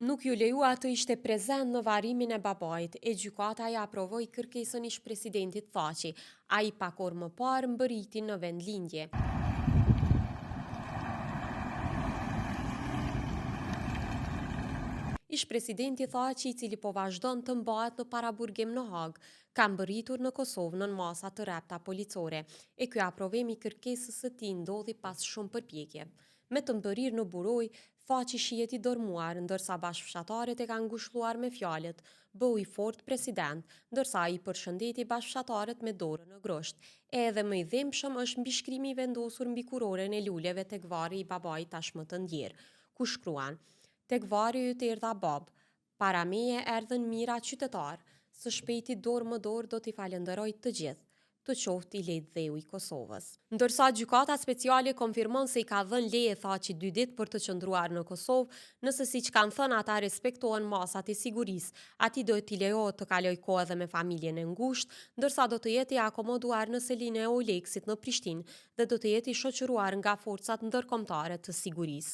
Nuk ju lejua të ishte prezent në varimin e babait, e gjykata ja aprovoi kërkesën ish presidentit Thaçi. Ai pak orë më parë mbërriti në vendlindje. Ish presidenti Thaçi, i cili po vazhdon të mbahet në paraburgim në Hag, ka mbërritur në Kosovë nën masa të repta policore, e ky aprovim i kërkesës së tij ndodhi pas shumë përpjekje. Me të mbërrir në buroj, Thaçi shihet i dërmuar, ndërsa bashkëfshatarët e kanë ngushëlluar me fjalët "bëu i fort president", ndërsa ai përshëndeti bashkëfshatarët me dorën në grosht. Edhe më i dhimbshëm është mbishkrimi i vendosur mbi kuroren e luleve tek varri i babait tashmë të ndjer, ku shkruan: "Tek varri yt erdha bab, para meje erdhën mira qytetar, së shpejti dorë më dorë do t'i falenderoj të gjithë. Të qoftë i lehtë dheu i Kosovës." Ndërsa gjykata speciale konfirmon se i ka dhënë leje Thaçi 2 ditë për të qëndruar në Kosovë, nëse siç kanë thënë ata respektohen masat e sigurisë, atij do t'i lejohet të kaloj kohë edhe me familjen e ngushtë, ndërsa do të jetë i akomoduar në selinë e Oleksit në Prishtinë dhe do të jetë i shoqëruar nga forcat ndërkombëtare të sigurisë.